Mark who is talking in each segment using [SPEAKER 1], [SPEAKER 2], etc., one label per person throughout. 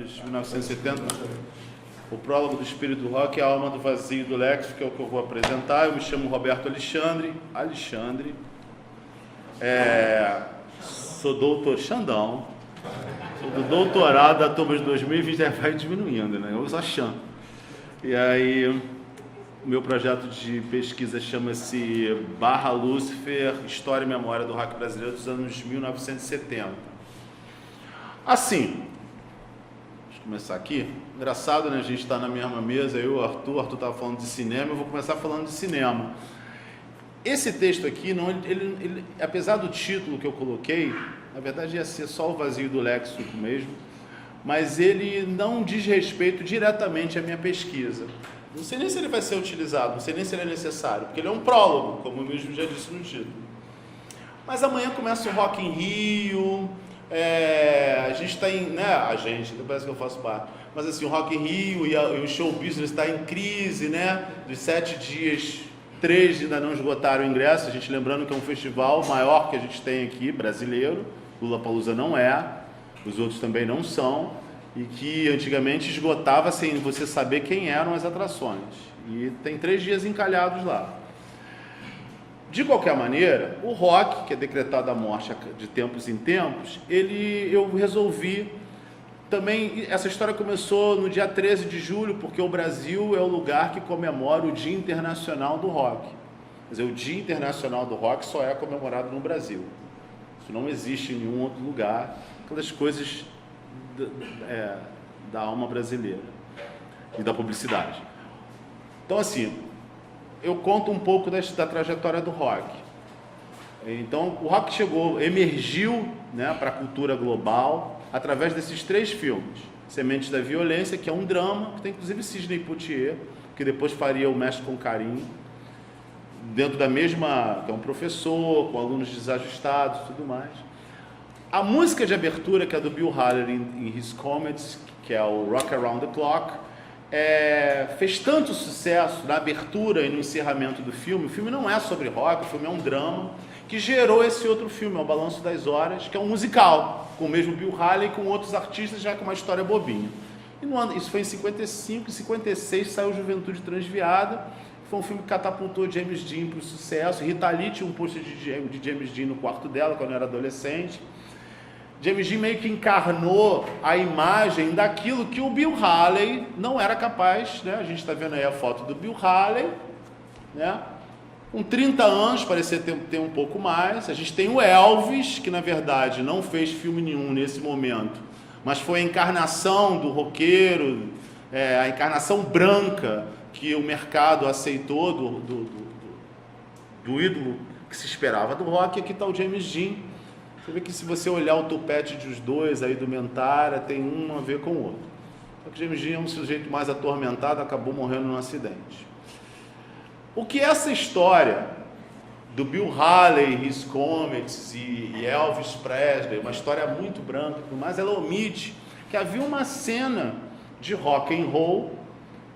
[SPEAKER 1] de 1970. O prólogo do Espírito do Rock é a alma do vazio do Léxico, que é o que eu vou apresentar. Eu me chamo Roberto Alexandre. Sou doutor Xandão. Sou do doutorado da turma de 2020, vai diminuindo, né? Eu uso a Xan. E aí, o meu projeto de pesquisa chama-se Barra Lúcifer, História e Memória do Rock Brasileiro dos anos 1970. Assim, deixa eu começar aqui. Engraçado, né? A gente está na mesma mesa, eu e o Arthur estava falando de cinema, eu vou começar falando de cinema. Esse texto aqui, ele, apesar do título que eu coloquei, na verdade ia ser só o vazio do léxico mesmo, mas ele não diz respeito diretamente à minha pesquisa. Não sei nem se ele vai ser utilizado, não sei nem se ele é necessário, porque ele é um prólogo, como eu mesmo já disse no título. Mas amanhã começa o Rock in Rio, a gente está em... né, a gente, parece que eu faço parte, mas assim, o Rock in Rio e o show business está em crise, né? Dos 7 dias, 3 ainda não esgotaram o ingresso, a gente lembrando que é um festival maior que a gente tem aqui, brasileiro, Lollapalooza não é, os outros também não são, e que antigamente esgotava sem você saber quem eram as atrações. E tem 3 dias encalhados lá. De qualquer maneira, o rock, que é decretado a morte de tempos em tempos, eu resolvi também... Essa história começou no dia 13 de julho, porque o Brasil é o lugar que comemora o Dia Internacional do Rock. Quer dizer, o Dia Internacional do Rock só é comemorado no Brasil. Isso não existe em nenhum outro lugar. Aquelas coisas da alma brasileira e da publicidade. Então, assim, eu conto um pouco da trajetória do rock. Então, o rock emergiu, né, para a cultura global através desses 3 filmes. Sementes da Violência, que é um drama, que tem inclusive Sidney Poitier, que depois faria o Mestre com Carinho, dentro da mesma, que é um professor, com alunos desajustados e tudo mais. A música de abertura, que é do Bill Haley em His Comets, que é o Rock Around the Clock, fez tanto sucesso na abertura e no encerramento do filme. O filme não é sobre rock, o filme é um drama, que gerou esse outro filme, O Balanço das Horas, que é um musical, com o mesmo Bill Haley e com outros artistas, já com uma história bobinha. Isso foi em 55, em 56 saiu Juventude Transviada. Foi um filme que catapultou James Dean para o sucesso. Rita Lee tinha um pôster de James Dean no quarto dela, quando eu era adolescente. James Dean meio que encarnou a imagem daquilo que o Bill Haley não era capaz, né? A gente está vendo aí a foto do Bill Haley, né? Com 30 anos, parecia ter um pouco mais. A gente tem o Elvis, que na verdade não fez filme nenhum nesse momento, mas foi a encarnação do roqueiro, a encarnação branca que o mercado aceitou do ídolo que se esperava do rock. Aqui está o James Dean. Você vê que se você olhar o topete dos dois aí do Mentara, tem um a ver com o outro. Só que James Dean é um sujeito mais atormentado, acabou morrendo num acidente. O que essa história do Bill Haley, His Comets e Elvis Presley, uma história muito branca, mas ela omite que havia uma cena de rock and roll,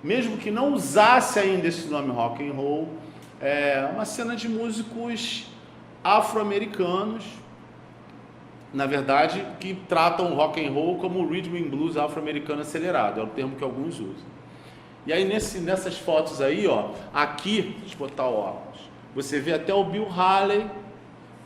[SPEAKER 1] mesmo que não usasse ainda esse nome rock and roll, uma cena de músicos afro-americanos, na verdade, que tratam o rock and roll como o rhythm and blues afro-americano acelerado, é o termo que alguns usam. E aí nessas fotos aí, ó, aqui, deixa eu botar o óculos, você vê até o Bill Haley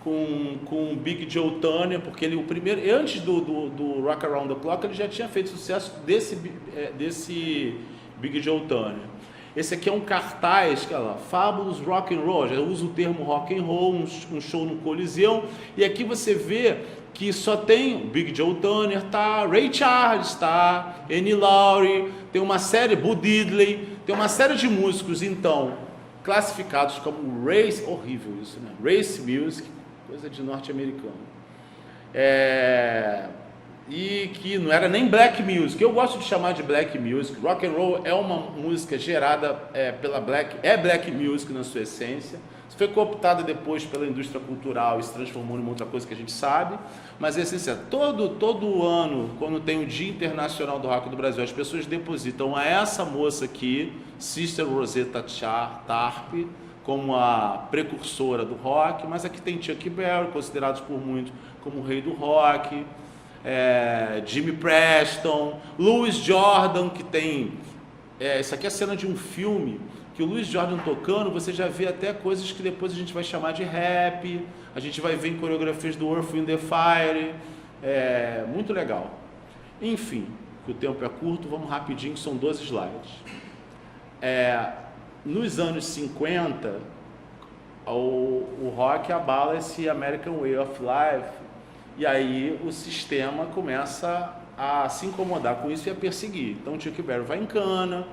[SPEAKER 1] com o Big Joe Turner, porque ele, o primeiro, antes do Rock Around the Clock, ele já tinha feito sucesso desse Big Joe Turner. Esse aqui é um cartaz, que é lá, Fabulous Rock and Roll, já usa o termo rock and roll, um show no Coliseu, e aqui você vê que só tem Big Joe Turner, tá, Ray Charles, tá, Annie Laurie, tem uma série, Bo Diddley, tem uma série de músicos, então, classificados como race, horrível isso, né, race music, coisa de norte-americano, e que não era nem black music. Eu gosto de chamar de black music. Rock and roll é uma música gerada pela black music na sua essência. Isso foi cooptada depois pela indústria cultural e se transformou em outra coisa que a gente sabe, mas a essência, todo ano, quando tem o Dia Internacional do Rock do Brasil, as pessoas depositam a essa moça aqui, Sister Rosetta Tharpe, como a precursora do rock, mas aqui tem Chuck Berry, considerado por muitos como o rei do rock. Jimmy Preston, Louis Jordan, que tem... isso aqui é a cena de um filme, que o Louis Jordan tocando, você já vê até coisas que depois a gente vai chamar de rap, a gente vai ver em coreografias do Earth, Wind & Fire, muito legal. Enfim, que o tempo é curto, vamos rapidinho, são 12 slides. Nos anos 50, o rock abala esse American Way of Life, e aí o sistema começa a se incomodar com isso e a perseguir. Então Chuck Berry vai em cana,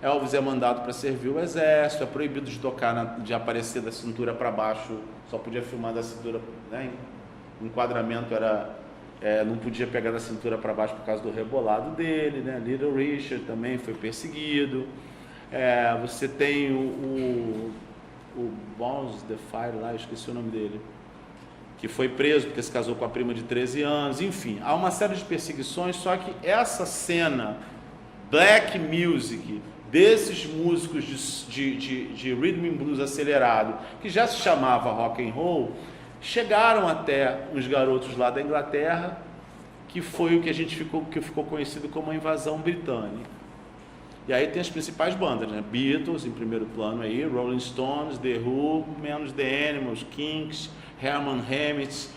[SPEAKER 1] Elvis é mandado para servir o exército, é proibido de tocar, de aparecer da cintura para baixo, só podia filmar da cintura, né? O enquadramento era, não podia pegar da cintura para baixo por causa do rebolado dele, né? Little Richard também foi perseguido. Você tem o Bones the Fire lá, eu esqueci o nome dele, que foi preso porque se casou com a prima de 13 anos, enfim, há uma série de perseguições, só que essa cena black music, desses músicos de rhythm and blues acelerado, que já se chamava rock and roll, chegaram até uns garotos lá da Inglaterra, que foi o que ficou conhecido como a invasão britânica. E aí tem as principais bandas, né? Beatles em primeiro plano aí, Rolling Stones, The Who, menos The Animals, Kinks, Herman Hermits,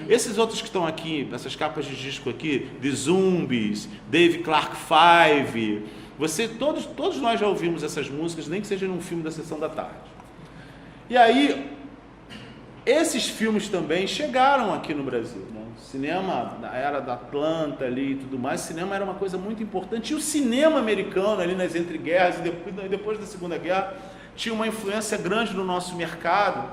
[SPEAKER 1] esses outros que estão aqui, essas capas de disco aqui, The Zombies, Dave Clark Five, todos nós já ouvimos essas músicas, nem que seja num filme da Sessão da Tarde. E aí, esses filmes também chegaram aqui no Brasil, né? O cinema, na era da Atlanta ali e tudo mais, o cinema era uma coisa muito importante, e o cinema americano ali nas entreguerras e depois da Segunda Guerra tinha uma influência grande no nosso mercado,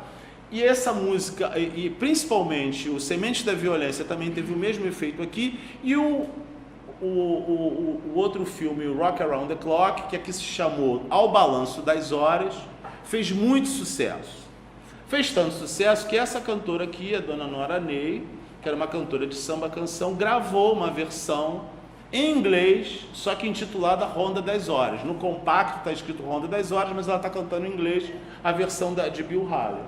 [SPEAKER 1] e essa música, e principalmente o Semente da Violência também teve o mesmo efeito aqui, e o outro filme, o Rock Around the Clock, que aqui se chamou Ao Balanço das Horas, fez muito sucesso. Fez tanto sucesso que essa cantora aqui, a dona Nora Ney, que era uma cantora de samba-canção, gravou uma versão em inglês, só que intitulada Ronda das Horas. No compacto está escrito Ronda das Horas, mas ela está cantando em inglês a versão de Bill Haley.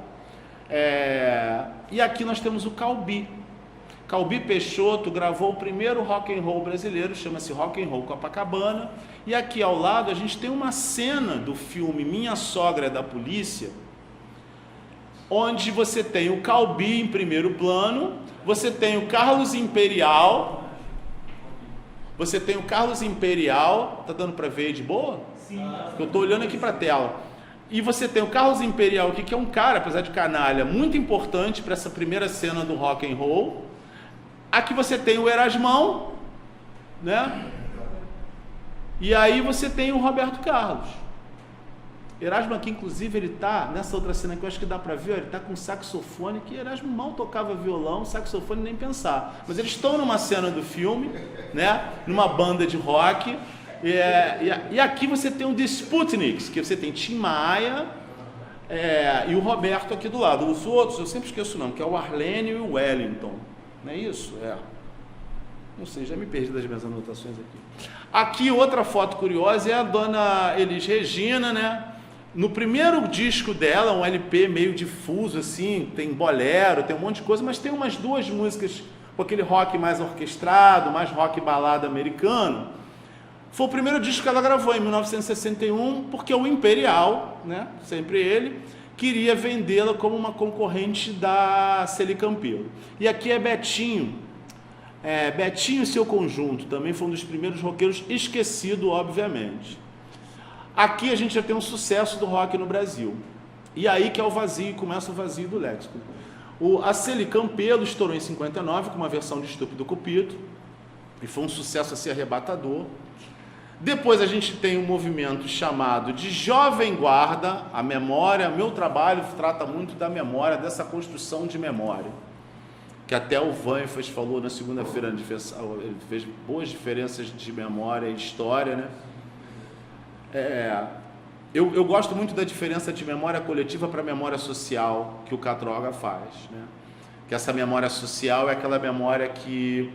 [SPEAKER 1] E aqui nós temos o Calbi. Calbi Peixoto gravou o primeiro rock and roll brasileiro, chama-se Rock and Roll Copacabana, e aqui ao lado a gente tem uma cena do filme Minha Sogra é da Polícia, onde você tem o Calbi em primeiro plano, você tem o Carlos Imperial, tá dando para ver de boa? Sim. Eu estou olhando aqui para a tela. E você tem o Carlos Imperial aqui, que é um cara, apesar de canalha, muito importante para essa primeira cena do rock and roll. Aqui você tem o Erasmão, né? E aí você tem o Roberto Carlos. Erasmo aqui, inclusive, ele tá, nessa outra cena que eu acho que dá para ver, ele tá com saxofone, que Erasmo mal tocava violão, saxofone nem pensar. Mas eles estão numa cena do filme, né? Numa banda de rock. E aqui você tem o The Sputniks, que você tem Tim Maia e o Roberto aqui do lado. Os outros, eu sempre esqueço o nome, que é o Arlene e o Wellington. Não é isso? Não sei, já me perdi das minhas anotações aqui. Aqui outra foto curiosa é a dona Elis Regina, né? No primeiro disco dela, um LP meio difuso, assim, tem bolero, tem um monte de coisa, mas tem umas duas músicas com aquele rock mais orquestrado, mais rock balada americano. Foi o primeiro disco que ela gravou em 1961, porque o Imperial, né, sempre ele, queria vendê-la como uma concorrente da Celi Campelo. E aqui é Betinho. Betinho e seu conjunto, também foi um dos primeiros roqueiros, esquecido, obviamente. Aqui a gente já tem um sucesso do rock no Brasil. E aí que é o vazio, começa o vazio do léxico. A Celi Campelo estourou em 59 com uma versão de Estúpido Cupido, e foi um sucesso assim arrebatador. Depois a gente tem um movimento chamado de Jovem Guarda, a memória. Meu trabalho trata muito da memória, dessa construção de memória, que até o Vanfas falou na segunda-feira, ele fez boas diferenças de memória e história, né? Eu gosto muito da diferença de memória coletiva para memória social que o Catroga faz, né? Que essa memória social é aquela memória que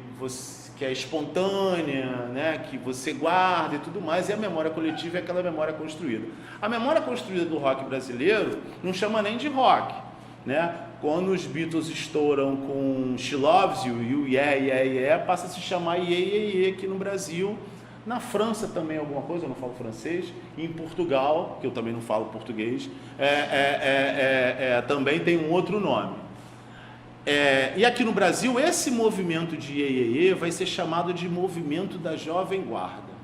[SPEAKER 1] é espontânea, né? Que você guarda e tudo mais, e a memória coletiva é aquela memória construída. A memória construída do rock brasileiro não chama nem de rock, né? Quando os Beatles estouram com She Loves You e o Yeah, Yeah, Yeah, passa a se chamar Yeah, Yeah, Yeah aqui no Brasil. Na França também alguma coisa, eu não falo francês. E em Portugal, que eu também não falo português, também tem um outro nome. E aqui no Brasil, esse movimento de Yeah, Yeah, Yeah vai ser chamado de movimento da Jovem Guarda.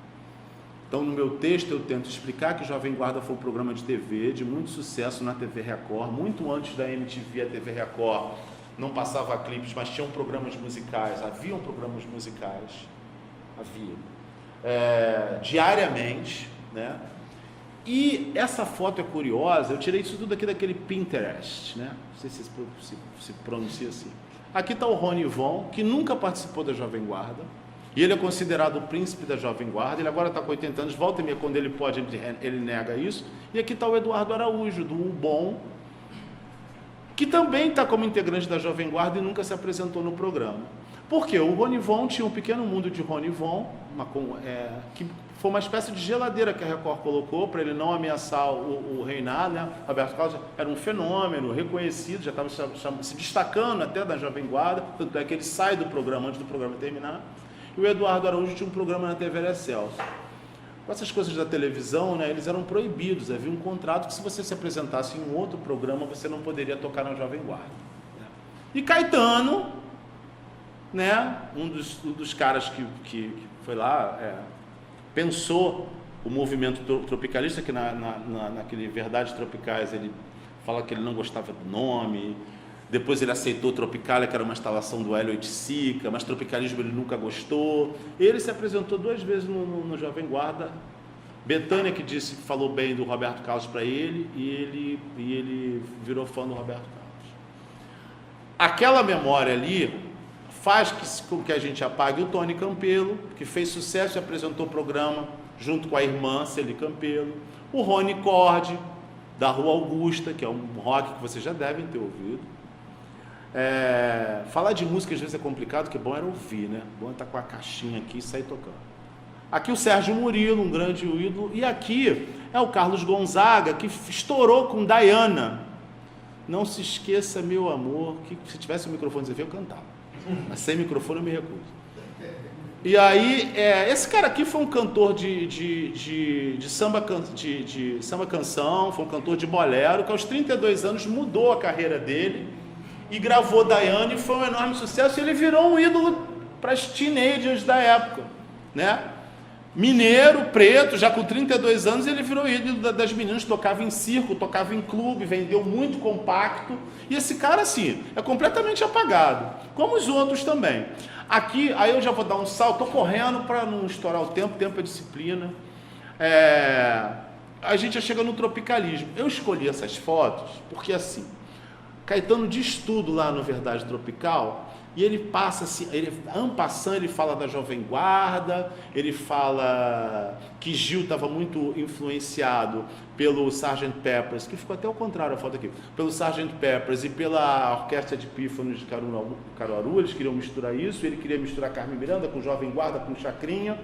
[SPEAKER 1] Então, no meu texto, eu tento explicar que Jovem Guarda foi um programa de TV de muito sucesso na TV Record, muito antes da MTV. A TV Record não passava clipes, mas tinham programas musicais, haviam programas musicais, diariamente, né? E essa foto é curiosa, eu tirei isso tudo aqui daquele Pinterest, né? Não sei se pronuncia assim. Aqui está o Rony Von, que nunca participou da Jovem Guarda, e ele é considerado o príncipe da Jovem Guarda. Ele agora está com 80 anos, volta e meia, quando ele pode, ele nega isso. E aqui está o Eduardo Araújo, do Bom, que também está como integrante da Jovem Guarda e nunca se apresentou no programa. Por quê? O Rony Von tinha um pequeno mundo de Rony Von, que foi uma espécie de geladeira que a Record colocou para ele não ameaçar o reinado, né? Roberto Carlos era um fenômeno reconhecido, já estava se destacando até da Jovem Guarda, tanto é que ele sai do programa antes do programa terminar. E o Eduardo Araújo tinha um programa na TV Excelsior. Com essas coisas da televisão, né, eles eram proibidos, havia um contrato que se você se apresentasse em um outro programa, você não poderia tocar na Jovem Guarda. Né? E Caetano, né, um dos caras que foi lá, pensou o movimento tropicalista, que naquele Verdades Tropicais ele fala que ele não gostava do nome. Depois ele aceitou Tropicália, que era uma instalação do Hélio Oiticica, mas tropicalismo ele nunca gostou. Ele se apresentou 2 vezes no Jovem Guarda. Betânia que falou bem do Roberto Carlos para ele, e ele virou fã do Roberto Carlos. Aquela memória ali faz com que a gente apague o Tony Campelo, que fez sucesso e apresentou o programa junto com a irmã Celi Campelo. O Rony Cord, da Rua Augusta, que é um rock que vocês já devem ter ouvido. Falar de música às vezes é complicado, que bom era ouvir, né? Bom estar com a caixinha aqui e sair tocando. Aqui o Sérgio Murilo, um grande ídolo, e aqui é o Carlos Gonzaga, que estourou com Diana. Não se esqueça, meu amor, que se tivesse um microfone eu cantava, mas sem microfone eu me recuso. E aí, esse cara aqui foi um cantor de samba canção, foi um cantor de bolero, que aos 32 anos mudou a carreira dele, e gravou Diana, e foi um enorme sucesso, e ele virou um ídolo para as teenagers da época, né? Mineiro, preto, já com 32 anos, ele virou ídolo das meninas, tocava em circo, tocava em clube, vendeu muito compacto, e esse cara, assim, é completamente apagado, como os outros também. Aqui, aí eu já vou dar um salto, estou correndo para não estourar o tempo é disciplina. A gente já chega no tropicalismo. Eu escolhi essas fotos porque, assim, Caetano diz tudo lá no Verdade Tropical, e ele passa assim, ele fala da Jovem Guarda, ele fala que Gil estava muito influenciado pelo Sgt. Peppers, que ficou até ao contrário a foto aqui, pelo Sgt. Peppers e pela Orquestra de Pífanos de Caruaru. Eles queriam misturar isso, ele queria misturar Carmen Miranda com Jovem Guarda, com Chacrinha.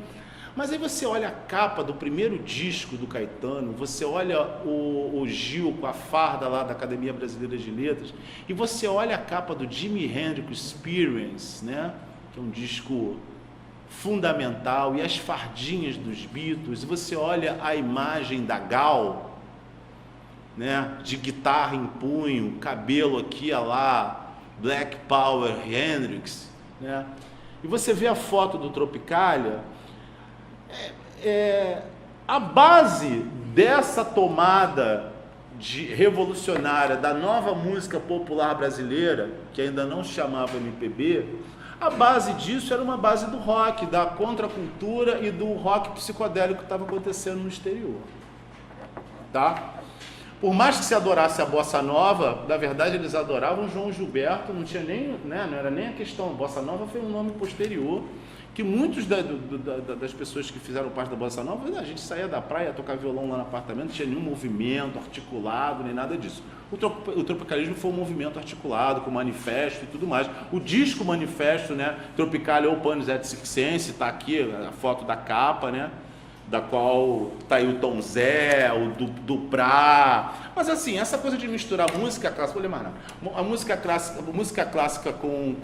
[SPEAKER 1] Mas aí você olha a capa do primeiro disco do Caetano, você olha o Gil com a farda lá da Academia Brasileira de Letras, e você olha a capa do Jimi Hendrix Experience, né? Que é um disco fundamental, e as fardinhas dos Beatles, e você olha a imagem da Gal, né? De guitarra em punho, cabelo aqui, lá, Black Power Hendrix, né? E você vê a foto do Tropicália. A base dessa tomada revolucionária da nova música popular brasileira, que ainda não se chamava MPB, a base disso era uma base do rock, da contracultura e do rock psicodélico que estava acontecendo no exterior. Tá? Por mais que se adorasse a bossa nova, na verdade eles adoravam João Gilberto, não tinha nem, né, não era nem a questão. Bossa nova foi um nome posterior, que muitos das pessoas que fizeram parte da bossa nova, a gente saía da praia, tocar violão lá no apartamento, não tinha nenhum movimento articulado, nem nada disso. O tropicalismo foi um movimento articulado, com manifesto e tudo mais. O disco manifesto, né, Tropicalia ou Panis et Circense, está aqui a foto da capa, né? da qual tá aí o Tom Zé, o Duprá. Mas assim, essa coisa de misturar música clássica, vou ler mais não. A música clássica com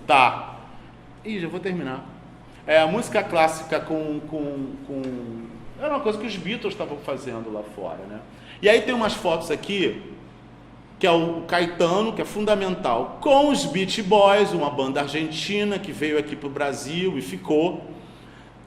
[SPEAKER 1] tá. Ih, já vou terminar. A música clássica era uma coisa que os Beatles estavam fazendo lá fora, né? E aí tem umas fotos aqui, que é o Caetano, que é fundamental, com os Beach Boys, uma banda argentina que veio aqui para o Brasil e ficou.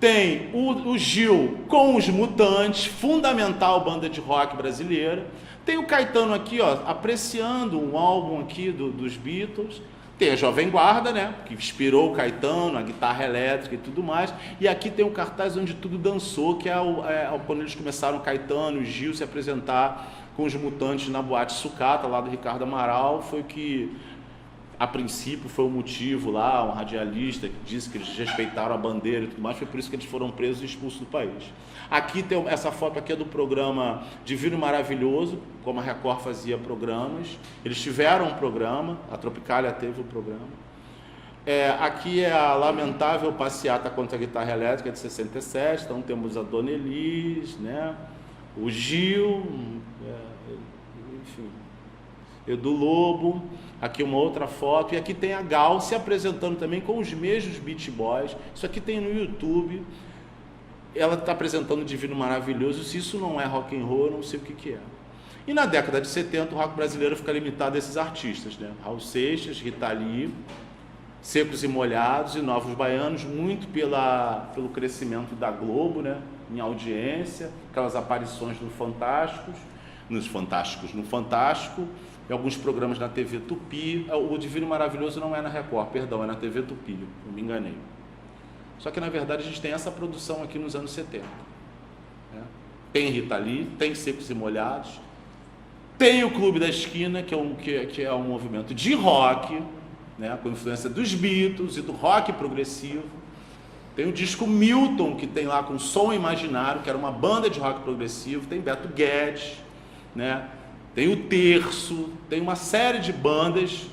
[SPEAKER 1] Tem o Gil com os Mutantes, fundamental banda de rock brasileira. Tem o Caetano aqui, ó, apreciando um álbum aqui dos Beatles. Tem a Jovem Guarda, né, que inspirou o Caetano, a guitarra elétrica e tudo mais. E aqui tem um cartaz onde tudo dançou, que é quando eles começaram, o Caetano e o Gil se apresentar com os Mutantes na Boate Sucata, lá do Ricardo Amaral. Foi o que, a princípio, foi o motivo lá, um radialista que disse que eles respeitaram a bandeira e tudo mais, foi por isso que eles foram presos e expulsos do país. Aqui tem essa foto aqui é do programa Divino e Maravilhoso, como a Record fazia programas. Eles tiveram um programa, a Tropicália teve um programa. Aqui é a lamentável passeata contra a guitarra elétrica de 67, então temos a Dona Elis, né? O Gil, enfim, Edu Lobo. Aqui uma outra foto, e aqui tem a Gal se apresentando também com os mesmos Beach Boys. Isso aqui tem no YouTube. Ela está apresentando o Divino Maravilhoso. Se isso não é rock and roll, eu não sei o que é. E na década de 70, o rock brasileiro fica limitado a esses artistas, né? Raul Seixas, Rita Lee, Secos e Molhados e Novos Baianos, muito pelo crescimento da Globo, né? Em audiência, aquelas aparições no Fantástico, em alguns programas na TV Tupi. O Divino Maravilhoso não é na Record, perdão, é na TV Tupi, eu me enganei. Só que na verdade a gente tem essa produção aqui nos anos 70. Né? Tem Rita Lee, tem Secos e Molhados, tem o Clube da Esquina, que é um movimento de rock, né? Com influência dos Beatles e do rock progressivo. Tem o disco Milton, que tem lá com Som Imaginário, que era uma banda de rock progressivo. Tem Beto Guedes, né? Tem o Terço, tem uma série de bandas.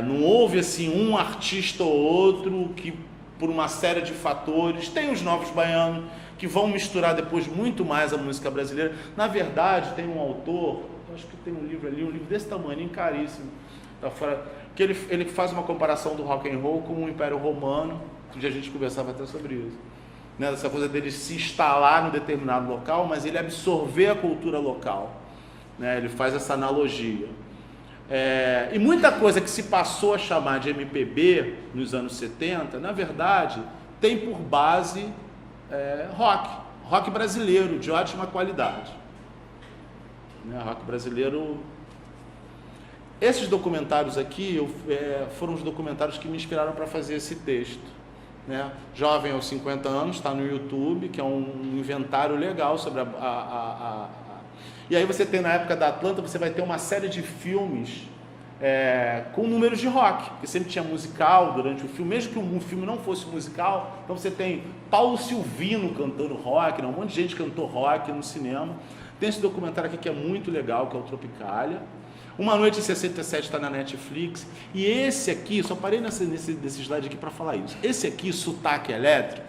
[SPEAKER 1] Não houve assim um artista ou outro que, por uma série de fatores, tem os Novos Baianos, que vão misturar depois muito mais a música brasileira. Na verdade, tem um autor, acho que tem um livro ali, um livro desse tamanho, caríssimo, tá fora, que ele faz uma comparação do rock and roll com o Império Romano, que a gente conversava até sobre isso. Né? Essa coisa dele se instalar num determinado local, mas ele absorver a cultura local. Né? Ele faz essa analogia. E muita coisa que se passou a chamar de MPB nos anos 70, na verdade, tem por base rock brasileiro, de ótima qualidade. Né? Rock brasileiro. Esses documentários aqui foram os documentários que me inspiraram para fazer esse texto. Né? Jovem aos 50 anos, está no YouTube, que é um inventário legal sobre E aí você tem, na época da Atlanta, você vai ter uma série de filmes com números de rock, porque sempre tinha musical durante o filme, mesmo que o filme não fosse musical. Então você tem Paulo Silvino cantando rock, né? Um monte de gente cantou rock no cinema. Tem esse documentário aqui que é muito legal, que é o Tropicália. Uma Noite em 67 está na Netflix. E esse aqui, só parei nesse slide aqui para falar isso. Esse aqui, Sotaque Elétrico,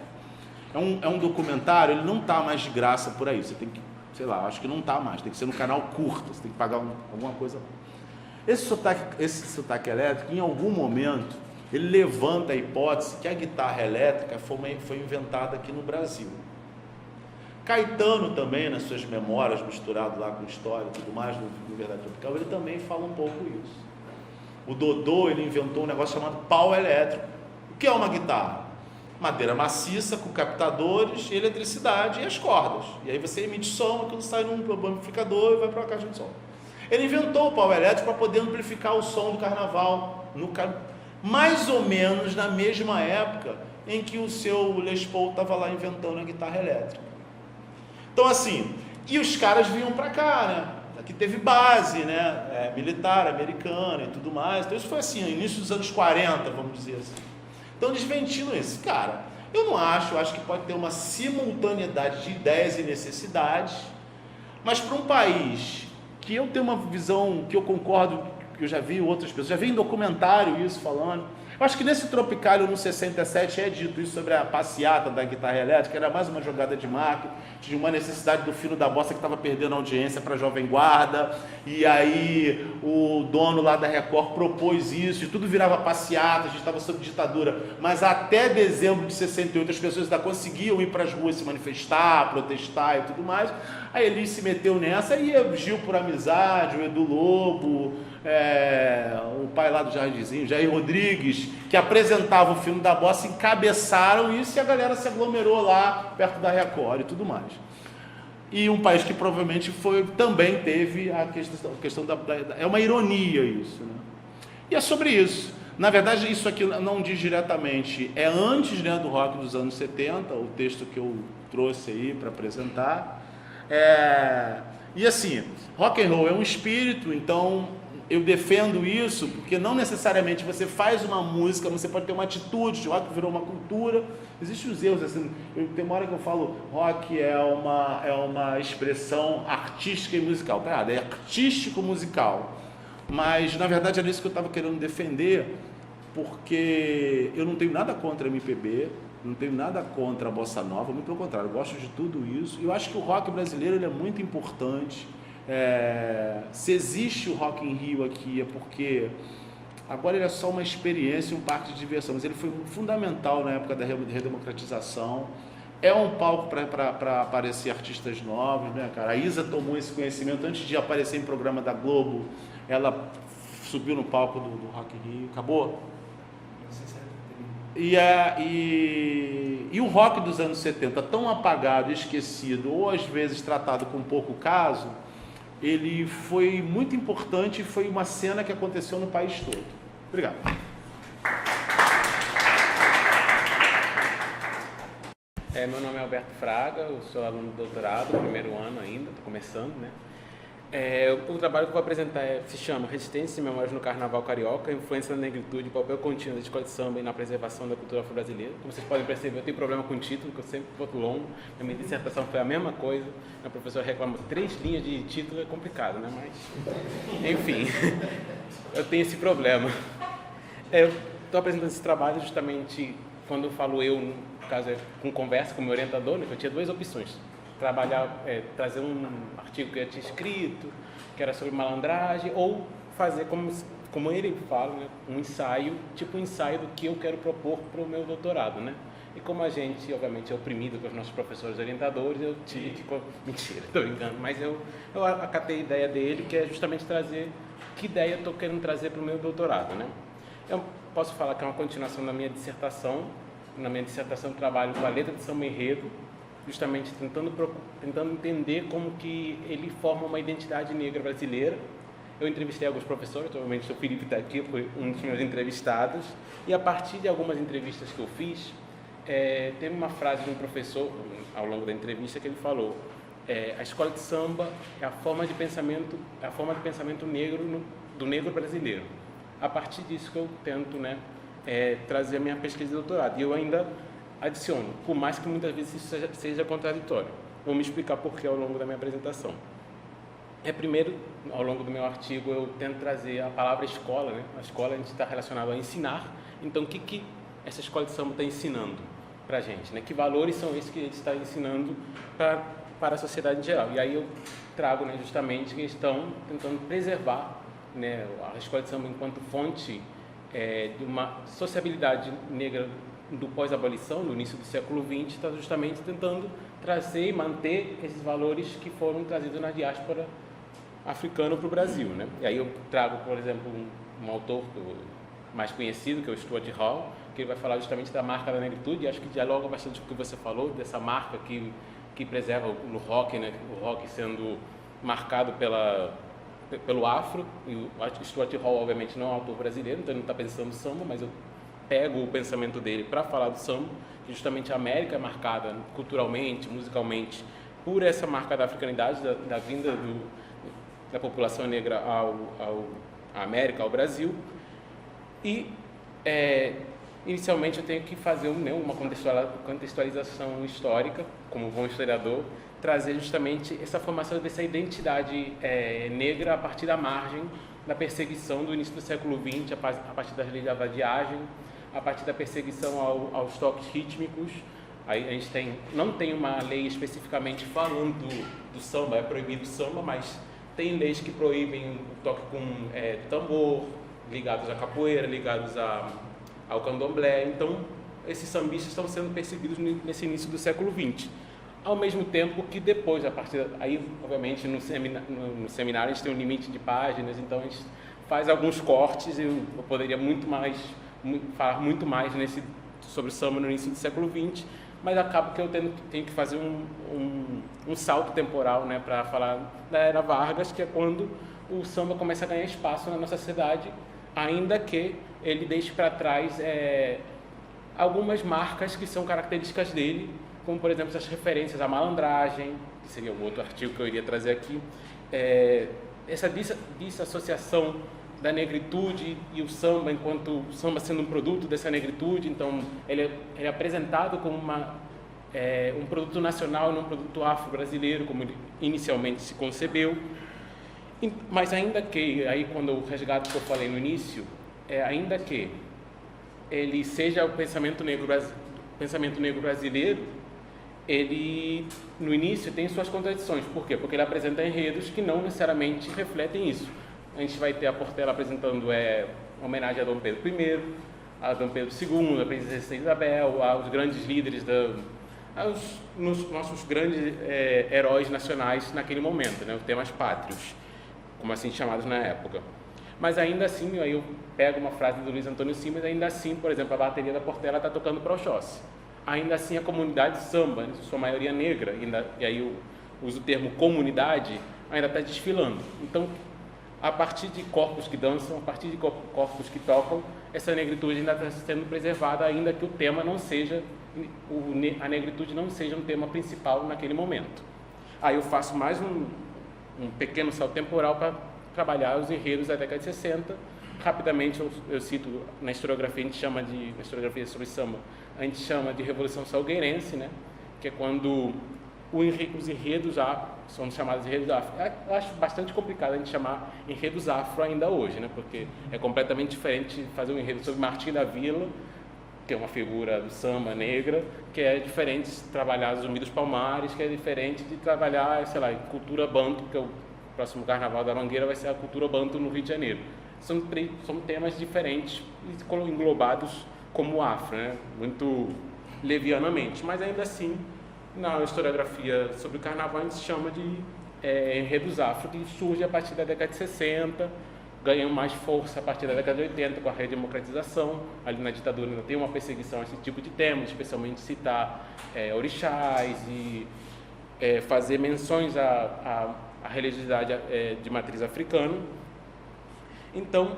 [SPEAKER 1] é um documentário, ele não está mais de graça por aí. Você tem que, sei lá, acho que não está mais, tem que ser no canal curto, você tem que pagar alguma coisa. Esse sotaque elétrico, em algum momento, ele levanta a hipótese que a guitarra elétrica foi inventada aqui no Brasil. Caetano também, nas suas memórias, misturado lá com história e tudo mais, no Verdade Tropical, ele também fala um pouco isso. O Dodô, ele inventou um negócio chamado pau elétrico. O que é uma guitarra? Madeira maciça, com captadores, eletricidade e as cordas. E aí você emite som, aquilo sai num amplificador e vai para uma caixa de som. Ele inventou o pau elétrico para poder amplificar o som do carnaval, mais ou menos na mesma época em que o seu Les Paul estava lá inventando a guitarra elétrica. Então assim, e os caras vinham para cá, né? Aqui teve base, né? Militar, americana e tudo mais. Então isso foi assim, no início dos anos 40, vamos dizer assim. Então eles ventilam isso. Cara, eu acho que pode ter uma simultaneidade de ideias e necessidades, mas para um país que eu tenho uma visão que eu concordo, que eu já vi outras pessoas, já vi em documentário isso falando, Eu acho que nesse Tropicália, no 67, é dito isso sobre a passeata da guitarra elétrica, era mais uma jogada de marketing, de uma necessidade do Fino da Bossa que estava perdendo audiência para a Jovem Guarda, e aí o dono lá da Record propôs isso, e tudo virava passeata, a gente estava sob ditadura, mas até dezembro de 68 as pessoas ainda conseguiam ir para as ruas se manifestar, protestar e tudo mais. Aí ele se meteu nessa e o Gil por Amizade, o Edu Lobo, o pai lá do Jardinzinho, Jair Rodrigues, que apresentava o Fino da Bossa, encabeçaram isso e a galera se aglomerou lá perto da Record e tudo mais. E um país que provavelmente também teve a questão é uma ironia isso, né? E é sobre isso. Na verdade, isso aqui não diz diretamente, é antes, né, do rock dos anos 70, o texto que eu trouxe aí para apresentar. E assim, rock and roll é um espírito, então eu defendo isso, porque não necessariamente você faz uma música, você pode ter uma atitude, o rock virou uma cultura, existem os erros, assim, tem uma hora que eu falo, rock é uma expressão artística e musical, tá errado, é artístico musical, mas na verdade era isso que eu estava querendo defender, porque eu não tenho nada contra a MPB, não tenho nada contra a bossa nova, muito pelo contrário, eu gosto de tudo isso. Eu acho que o rock brasileiro ele é muito importante. Se existe o Rock in Rio aqui é porque agora ele é só uma experiência, um parque de diversão, mas ele foi fundamental na época da redemocratização. É um palco para aparecer artistas novos, né, cara? A Isa tomou esse conhecimento antes de aparecer em programa da Globo. Ela subiu no palco do Rock in Rio. Acabou? E o rock dos anos 70, tão apagado, esquecido, ou às vezes tratado com pouco caso, ele foi muito importante e foi uma cena que aconteceu no país todo. Obrigado.
[SPEAKER 2] Meu nome é Alberto Fraga, eu sou aluno do doutorado, primeiro ano ainda, estou começando, né? O trabalho que eu vou apresentar se chama Resistência e Memórias no Carnaval Carioca, Influência da Negritude, Papel Contínuo da Escola de Samba e na Preservação da Cultura Afro-Brasileira. Como vocês podem perceber, eu tenho problema com o título, que eu sempre boto longo. A minha dissertação foi a mesma coisa. A professora reclama 3 linhas de título, é complicado, né? Mas, enfim, eu tenho esse problema. Eu estou apresentando esse trabalho justamente quando eu falo no caso, com conversa com o meu orientador, né, que eu tinha 2 opções. Trazer um artigo que eu tinha escrito, que era sobre malandragem, ou fazer, como ele fala, né, um ensaio do que eu quero propor para o meu doutorado, né? E como a gente, obviamente, é oprimido pelos nossos professores orientadores, eu tive que... Mentira, estou brincando, mas eu acatei a ideia dele, que é justamente trazer que ideia eu estou querendo trazer para o meu doutorado, né? Eu posso falar que é uma continuação da minha dissertação. Na minha dissertação eu trabalho com a letra de samba enredo, justamente tentando entender como que ele forma uma identidade negra brasileira. Eu entrevistei alguns professores, provavelmente o Felipe está aqui, foi um dos meus entrevistados, e a partir de algumas entrevistas que eu fiz, teve uma frase de um professor, ao longo da entrevista, que ele falou: a escola de samba é a forma de pensamento negro do negro brasileiro. A partir disso que eu tento, né, trazer a minha pesquisa de doutorado. E eu ainda adiciono, por mais que muitas vezes isso seja contraditório. Vou me explicar por que ao longo da minha apresentação. Primeiro, ao longo do meu artigo, eu tento trazer a palavra escola, né? A escola, a gente está relacionado a ensinar. Então, o que essa escola de samba está ensinando para a gente, né? Que valores são esses que a gente está ensinando para a sociedade em geral? E aí eu trago, né, justamente que estão tentando preservar, né, a escola de samba enquanto fonte de uma sociabilidade negra do pós-abolição, no início do século XX, está justamente tentando trazer e manter esses valores que foram trazidos na diáspora africana para o Brasil, né? E aí eu trago, por exemplo, um autor mais conhecido, que é o Stuart Hall, que ele vai falar justamente da marca da negritude, e acho que dialoga bastante com o que você falou, dessa marca que preserva o rock, né? O rock sendo marcado pelo afro, e o Stuart Hall, obviamente, não é um autor brasileiro, então ele não está pensando samba, mas eu pego o pensamento dele para falar do samba, que justamente a América é marcada culturalmente, musicalmente, por essa marca da africanidade, da vinda da população negra à América, ao Brasil. E, inicialmente, eu tenho que fazer uma contextualização histórica, como bom historiador, trazer justamente essa formação dessa identidade negra a partir da margem, da perseguição do início do século XX, a partir das leis da vadiagem, a partir da perseguição aos toques rítmicos. Aí a gente não tem uma lei especificamente falando do samba, é proibido o samba, mas tem leis que proíbem o toque com tambor, ligados à capoeira, ligados ao candomblé. Então, esses sambistas estão sendo perseguidos nesse início do século XX. Ao mesmo tempo que depois, aí, obviamente, no seminário a gente tem um limite de páginas, então a gente faz alguns cortes, eu poderia falar muito mais sobre o samba no início do século XX, mas acaba que eu tenho que fazer um salto temporal, né, para falar da Era Vargas, que é quando o samba começa a ganhar espaço na nossa cidade, ainda que ele deixe para trás algumas marcas que são características dele, como, por exemplo, as referências à malandragem, que seria um outro artigo que eu iria trazer aqui, essa dissociação da negritude e o samba, enquanto o samba sendo um produto dessa negritude. Então ele é apresentado como um produto nacional e não um produto afro-brasileiro, como ele inicialmente se concebeu. Mas ainda que, aí quando eu resgato o que eu falei no início, ainda que ele seja o pensamento negro brasileiro, ele, no início, tem suas contradições. Por quê? Porque ele apresenta enredos que não necessariamente refletem isso. A gente vai ter a Portela apresentando homenagem a Dom Pedro I, a Dom Pedro II, a Princesa Isabel, aos grandes líderes, aos nossos grandes heróis nacionais naquele momento, né? Os temas pátrios, como assim chamados na época. Mas ainda assim, aí eu pego uma frase do Luiz Antônio Simas, ainda assim, por exemplo, a bateria da Portela está tocando para Oxóssi. Ainda assim, a comunidade samba, em sua maioria negra, e aí eu uso o termo comunidade, ainda está desfilando. Então, a partir de corpos que dançam, a partir de corpos que tocam, essa negritude ainda está sendo preservada, ainda que o tema não seja, a negritude não seja um tema principal naquele momento. Aí eu faço mais um pequeno salto temporal para trabalhar os enredos da década de 60. Rapidamente eu cito, na historiografia na historiografia sobre samba, a gente chama de Revolução Salgueirense, né? Que é quando os enredos são chamados de enredos afro. Eu acho bastante complicado a gente chamar enredos afro ainda hoje, né? Porque é completamente diferente fazer um enredo sobre Martim da Vila, que é uma figura do samba negra, que é diferente de trabalhar Zumbi dos Palmares, que é diferente de trabalhar, sei lá, cultura banto, que é o próximo Carnaval da Mangueira vai ser a cultura banto no Rio de Janeiro. São temas diferentes e englobados como afro, né? Muito levianamente, mas ainda assim, na historiografia sobre o Carnaval, a gente chama de enredos afro, que surge a partir da década de 60, ganham mais força a partir da década de 80, com a redemocratização. Ali na ditadura ainda tem uma perseguição a esse tipo de temas, especialmente citar orixás e fazer menções à religiosidade de matriz africana. Então,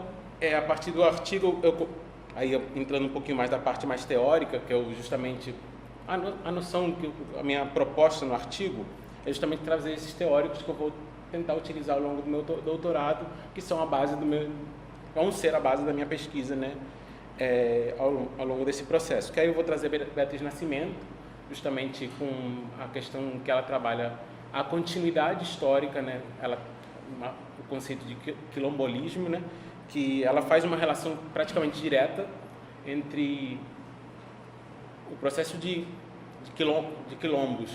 [SPEAKER 2] a partir do artigo, aí entrando um pouquinho mais da parte mais teórica, que é justamente a noção, a minha proposta no artigo é justamente trazer esses teóricos que eu vou tentar utilizar ao longo do meu doutorado, que são vão ser a base da minha pesquisa, né, ao longo desse processo. Que aí eu vou trazer Beatriz Nascimento, justamente com a questão que ela trabalha a continuidade histórica, né, o conceito de quilombolismo, né, que ela faz uma relação praticamente direta entre o processo de quilombos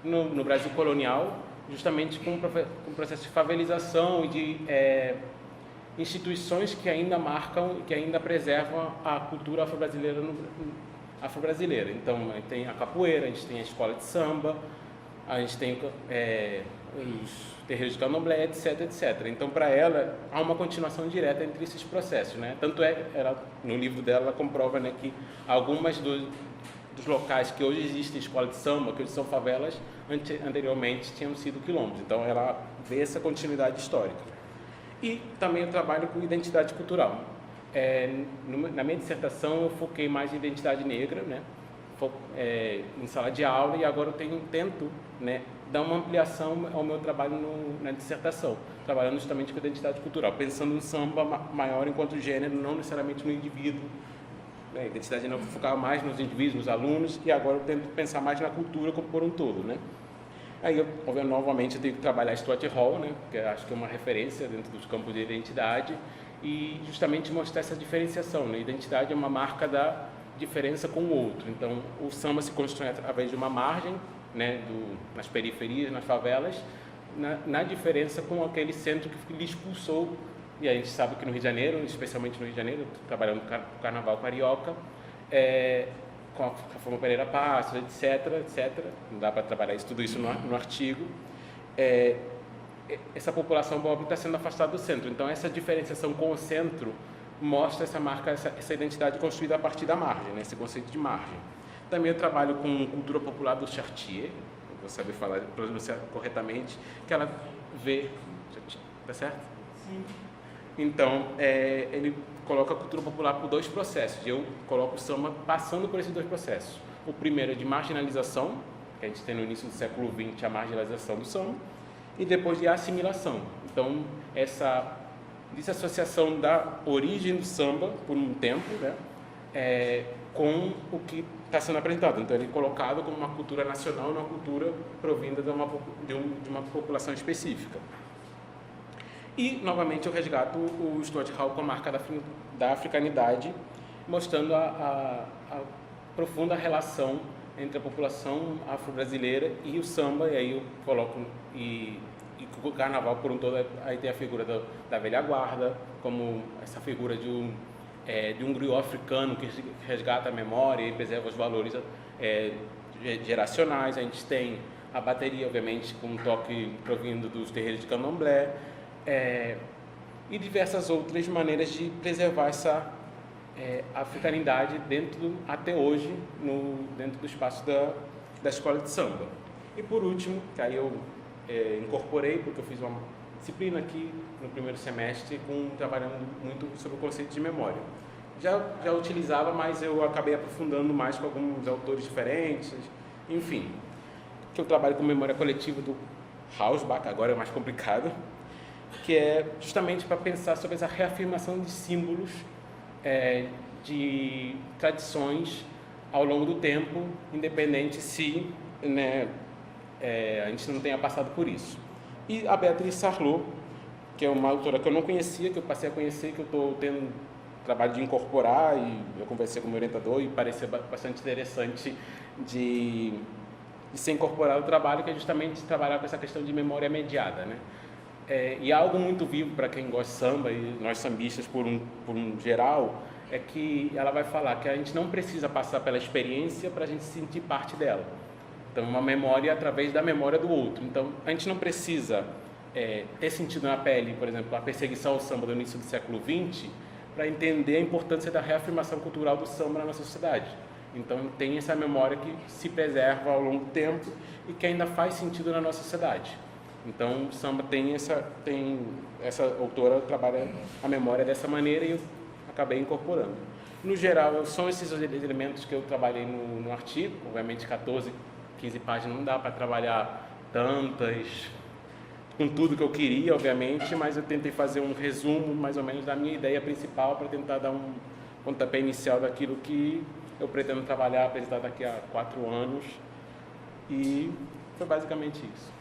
[SPEAKER 2] no Brasil colonial, justamente com o processo de favelização e de instituições que ainda marcam, que ainda preservam a cultura afro-brasileira. Então, a gente tem a capoeira, a gente tem a escola de samba, a gente tem os terreiros de candomblé, etc, etc. Então, para ela, há uma continuação direta entre esses processos, né? Tanto no livro dela, ela comprova, né, que algumas dos locais que hoje existem escola de samba, que hoje são favelas, anteriormente tinham sido quilombos. Então, ela vê essa continuidade histórica. E também eu trabalho com identidade cultural. Na minha dissertação, eu foquei mais em identidade negra, né? Em sala de aula, e agora eu tento, né, dar uma ampliação ao meu trabalho na dissertação, trabalhando justamente com identidade cultural, pensando no samba maior enquanto gênero, não necessariamente no indivíduo. A identidade não focar mais nos indivíduos, nos alunos, e agora eu tento pensar mais na cultura como por um todo, né? Aí, novamente, eu tenho que trabalhar Stuart Hall, né, que eu acho que é uma referência dentro dos campos de identidade, e justamente mostrar essa diferenciação, né? Identidade é uma marca da diferença com o outro. Então, o samba se constrói através de uma margem, né, nas periferias, nas favelas, na diferença com aquele centro que lhe expulsou. E a gente sabe que no Rio de Janeiro, especialmente no Rio de Janeiro, trabalhando no Carnaval Carioca, com a Forma Pereira Passos, etc. Não dá para trabalhar tudo isso no artigo. Essa população pobre está sendo afastada do centro. Então, essa diferenciação com o centro mostra essa marca, essa identidade construída a partir da margem, né? Esse conceito de margem. Também eu trabalho com cultura popular do Chartier, vou saber falar, pronunciar corretamente, que ela vê... Tá certo? Sim. Então, ele coloca a cultura popular por 2 processos. Eu coloco o samba passando por esses 2 processos. O primeiro é de marginalização, que a gente tem no início do século XX a marginalização do samba, e depois de assimilação. Então, essa desassociação da origem do samba, por um tempo, né, com o que está sendo apresentado. Então, ele é colocado como uma cultura nacional, uma cultura provinda de uma população específica. E, novamente, eu resgato o Stuart Hall com a marca da africanidade, mostrando a profunda relação entre a população afro-brasileira e o samba, e aí eu coloco e o carnaval por um todo. Aí tem a figura da velha guarda, como essa figura de um griot africano que resgata a memória e preserva os valores geracionais. A gente tem a bateria, obviamente, com um toque provindo dos terreiros de candomblé, e diversas outras maneiras de preservar essa africanidade até hoje dentro do espaço da escola de samba. E por último, que aí eu incorporei, porque eu fiz uma disciplina aqui no primeiro semestre trabalhando muito sobre o conceito de memória. Já utilizava, mas eu acabei aprofundando mais com alguns autores diferentes, enfim. Que eu trabalho com memória coletiva do Hausbach, agora é mais complicado, que é justamente para pensar sobre essa reafirmação de símbolos, de tradições ao longo do tempo, independente se, né, a gente não tenha passado por isso. E a Beatriz Sarlot, que é uma autora que eu não conhecia, que eu passei a conhecer, que eu estou tendo trabalho de incorporar, e eu conversei com o meu orientador e pareceu bastante interessante de ser incorporado ao trabalho, que é justamente trabalhar com essa questão de memória mediada, né? E algo muito vivo para quem gosta de samba, e nós sambistas por um geral, é que ela vai falar que a gente não precisa passar pela experiência para a gente sentir parte dela. Então, uma memória através da memória do outro. Então, a gente não precisa ter sentido na pele, por exemplo, a perseguição ao samba do início do século XX, para entender a importância da reafirmação cultural do samba na nossa sociedade. Então, tem essa memória que se preserva ao longo do tempo e que ainda faz sentido na nossa sociedade. Então, o samba tem essa autora trabalha a memória dessa maneira, e eu acabei incorporando. No geral, são esses os elementos que eu trabalhei no artigo. Obviamente, 14, 15 páginas não dá para trabalhar tantas, com tudo que eu queria, obviamente, mas eu tentei fazer um resumo, mais ou menos, da minha ideia principal, para tentar dar um pontapé inicial daquilo que eu pretendo trabalhar, apresentar daqui a 4 anos, e foi basicamente isso.